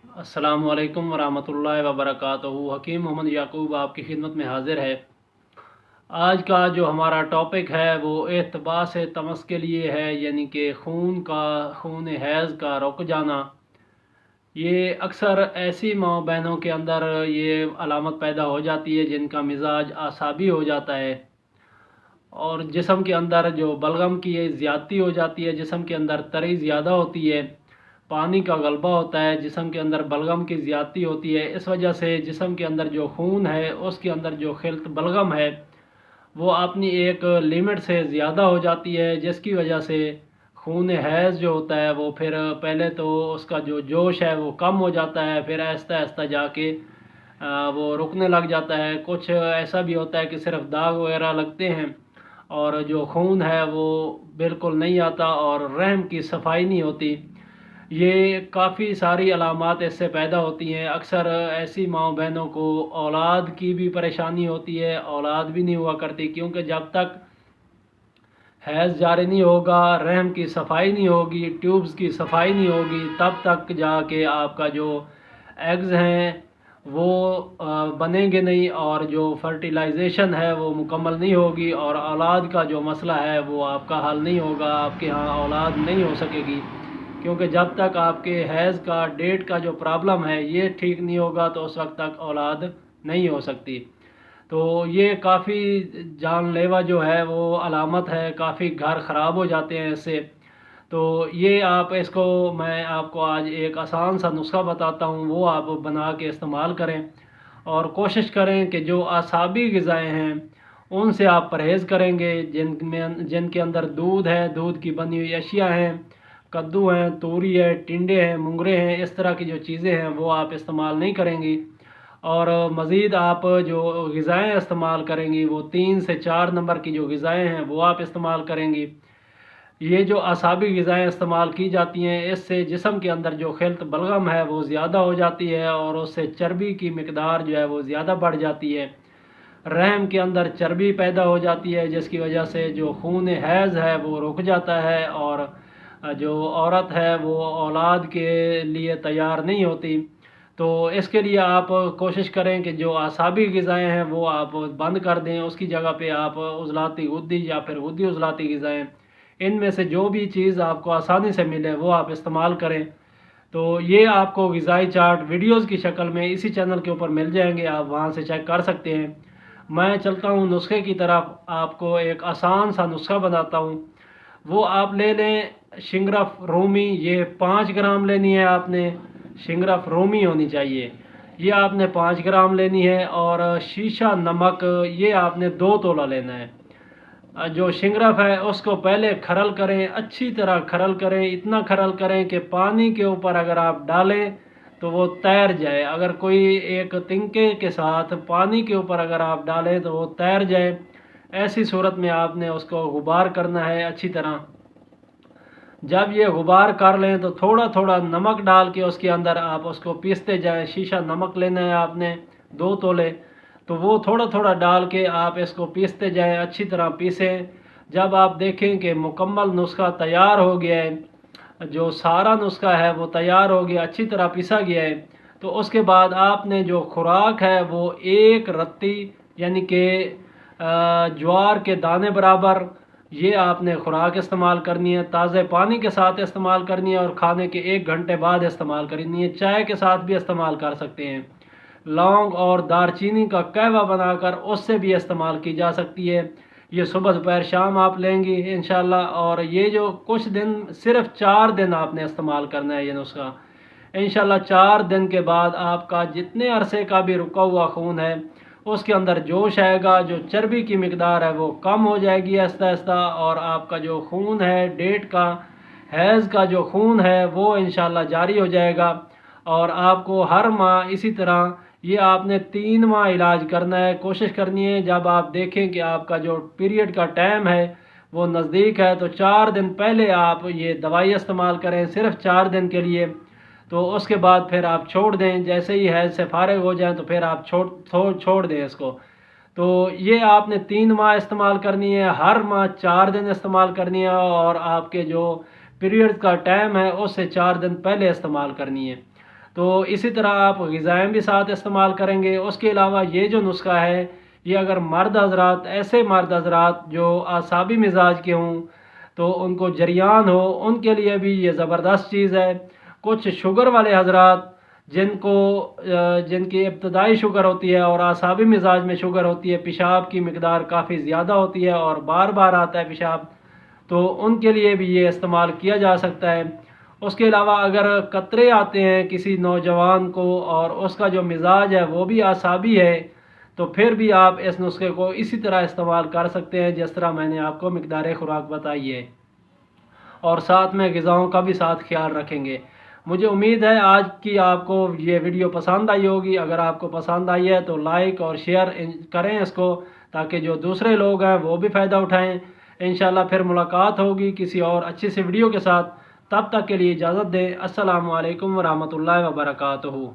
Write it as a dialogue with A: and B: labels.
A: अस्सलामु अलैकुम वरहमतुल्लाहि वबरकातुहू। हकीम मोहम्मद याकूब आपकी खिदमत में हाजिर है। आज का जो हमारा टॉपिक है वो एहतबास तमस के लिए है, यानी कि खून हैज़ का रुक जाना। ये अक्सर ऐसी माँ बहनों के अंदर ये अलामत पैदा हो जाती है जिनका मिजाज आसाबी हो जाता है और जिस्म के अंदर जो बलगम की ज़्यादती हो जाती है, जिस्म के अंदर तरी ज़्यादा होती है, पानी का गलबा होता है, जिस्म के अंदर बलगम की ज़्यादती होती है। इस वजह से जिस्म के अंदर जो खून है उसके अंदर जो खिल्त बलगम है वो अपनी एक लिमिट से ज़्यादा हो जाती है, जिसकी वजह से खून हैज़ जो होता है वो फिर पहले तो उसका जो जोश है वो कम हो जाता है, फिर आहिस्ता आहिस्ता जाके वो रुकने लग जाता है। कुछ ऐसा भी होता है कि सिर्फ दाग वगैरह लगते हैं और जो खून है वो बिल्कुल नहीं आता और रहम की सफाई नहीं होती। ये काफ़ी सारी अलामात इससे पैदा होती हैं। अक्सर ऐसी माँ बहनों को औलाद की भी परेशानी होती है, औलाद भी नहीं हुआ करती, क्योंकि जब तक हैज़ जारी नहीं होगा, रहम की सफाई नहीं होगी, ट्यूब्स की सफाई नहीं होगी, तब तक जाके आपका जो एग्ज़ हैं वो बनेंगे नहीं और जो फर्टिलाइजेशन है वो मुकम्मल नहीं होगी और औलाद का जो मसला है वो आपका हल नहीं होगा, आपके यहाँ औलाद नहीं हो सकेगी। क्योंकि जब तक आपके हैज़ का डेट का जो प्रॉब्लम है ये ठीक नहीं होगा तो उस वक्त तक औलाद नहीं हो सकती। तो ये काफ़ी जानलेवा जो है वो अलामत है, काफ़ी घर ख़राब हो जाते हैं इससे। तो ये आप इसको मैं आपको आज एक आसान सा नुस्खा बताता हूँ, वो आप बना के इस्तेमाल करें और कोशिश करें कि जो आसाबी ग़िज़ाएँ हैं उनसे आप परहेज़ करेंगे, जिनके अंदर दूध है, दूध की बनी हुई अशिया हैं, कद्दू हैं, तूरी है, टिंडे हैं, मुंगरे हैं, इस तरह की जो चीज़ें हैं वो आप इस्तेमाल नहीं करेंगी। और मज़ीद आप जो ग़िज़ाएँ इस्तेमाल करेंगी वो 3 से 4 नंबर की जो ग़िज़ाएँ हैं वो आप इस्तेमाल करेंगी। ये जो असाबी ग़िज़ाएँ इस्तेमाल की जाती हैं इससे जिस्म के अंदर जो खिल्त बलगम है वो ज़्यादा हो जाती है और उससे चर्बी की मिकदार जो है वो ज़्यादा बढ़ जाती है। रहम के अंदर चर्बी पैदा हो जाती है, जिसकी वजह से जो खून हैज़ है वो रुक जाता है और जो औरत है वो औलाद के लिए तैयार नहीं होती। तो इसके लिए आप कोशिश करें कि जो आसाबी ग़िज़ाएँ हैं वो आप बंद कर दें, उसकी जगह पे आप उज़लाती गुद्दी या फिर गुद्दी उज़लाती ग़िज़ाएँ, इनमें से जो भी चीज़ आपको आसानी से मिले वो आप इस्तेमाल करें। तो ये आपको ग़िज़ाई चार्ट वीडियोज़ की शक्ल में इसी चैनल के ऊपर मिल जाएंगे, आप वहाँ से चेक कर सकते हैं। मैं चलता हूँ नुस्खे की तरफ, आपको एक आसान सा नुस्खा बताता हूँ। वो आप ले लें शिंगरफ रूमी, ये 5 ग्राम लेनी है आपने, शिंगरफ रूमी होनी चाहिए, ये आपने 5 ग्राम लेनी है। और शीशा नमक ये आपने 2 तोला लेना है। जो शिंगरफ है उसको पहले खरल करें, अच्छी तरह खरल करें, इतना खरल करें कि पानी के ऊपर अगर आप डालें तो वो तैर जाए। अगर कोई एक तिनके के साथ पानी के ऊपर अगर आप डालें तो वो तैर जाए, ऐसी सूरत में आपने उसको गुबार करना है अच्छी तरह। जब ये गुबार कर लें तो थोड़ा थोड़ा नमक डाल के उसके अंदर आप उसको पीसते जाएं। शीशा नमक लेना है आपने 2 तोले, तो वो थोड़ा थोड़ा डाल के आप इसको पीसते जाएं, अच्छी तरह पीसें। जब आप देखें कि मुकम्मल नुस्खा तैयार हो गया है, जो सारा नुस्खा है वो तैयार हो गया, अच्छी तरह पिसा गया है, तो उसके बाद आपने जो खुराक है वो एक रत्ती यानी कि ज्वार के दाने बराबर ये आपने खुराक इस्तेमाल करनी है। ताज़े पानी के साथ इस्तेमाल करनी है और खाने के 1 घंटे बाद इस्तेमाल करनी है। चाय के साथ भी इस्तेमाल कर सकते हैं। लौंग और दारचीनी का कहवा बनाकर उससे भी इस्तेमाल की जा सकती है। ये सुबह दोपहर शाम आप लेंगी इंशाल्लाह। और ये जो कुछ दिन, सिर्फ 4 दिन आपने इस्तेमाल करना है ये नुस्खा। इंशाल्लाह 4 दिन के बाद आपका जितने अरसे का भी रुका हुआ खून है उसके अंदर जोश आएगा, जो चर्बी की मिकदार है वो कम हो जाएगी आहिस्ता आहिस्ता और आपका जो खून है डेट का, हैज़ का जो खून है वो इंशाल्लाह जारी हो जाएगा। और आपको हर माह इसी तरह ये आपने 3 माह इलाज करना है। कोशिश करनी है जब आप देखें कि आपका जो पीरियड का टाइम है वो नज़दीक है तो 4 दिन पहले आप ये दवाई इस्तेमाल करें, सिर्फ 4 दिन के लिए। तो उसके बाद फिर आप छोड़ दें, जैसे ही हैज़ से फारिग हो जाएं तो फिर आप छोड़ दें इसको। तो ये आपने 3 माह इस्तेमाल करनी है, हर माह 4 दिन इस्तेमाल करनी है और आपके जो पीरियड का टाइम है उससे 4 दिन पहले इस्तेमाल करनी है। तो इसी तरह आप ग़िज़ाएँ भी साथ इस्तेमाल करेंगे। उसके अलावा ये जो नुस्खा है, ये अगर मर्द हज़रात, ऐसे मर्द हज़रात जो आसाबी मिजाज के हों, तो उनको जरियान हो, उनके लिए भी ये ज़बरदस्त चीज़ है। कुछ शुगर वाले हज़रात जिनकी इब्तदाई शुगर होती है और आसाबी मिजाज में शुगर होती है, पेशाब की मिकदार काफ़ी ज़्यादा होती है और बार बार आता है पेशाब, तो उनके लिए भी ये इस्तेमाल किया जा सकता है। उसके अलावा अगर कतरे आते हैं किसी नौजवान को और उसका जो मिजाज है वो भी आसाबी है, तो फिर भी आप इस नुस्खे को इसी तरह इस्तेमाल कर सकते हैं जिस तरह मैंने आपको मिकदार खुराक बताई है, और साथ में ग़िज़ाओं का भी साथ ख्याल रखेंगे। मुझे उम्मीद है आज की आपको ये वीडियो पसंद आई होगी। अगर आपको पसंद आई है तो लाइक और शेयर करें इसको, ताकि जो दूसरे लोग हैं वो भी फ़ायदा उठाएं। इंशाल्लाह फिर मुलाकात होगी किसी और अच्छी सी वीडियो के साथ। तब तक के लिए इजाज़त दें। अस्सलामु अलैकुम व रहमतुल्लाहि व बरकातुहू।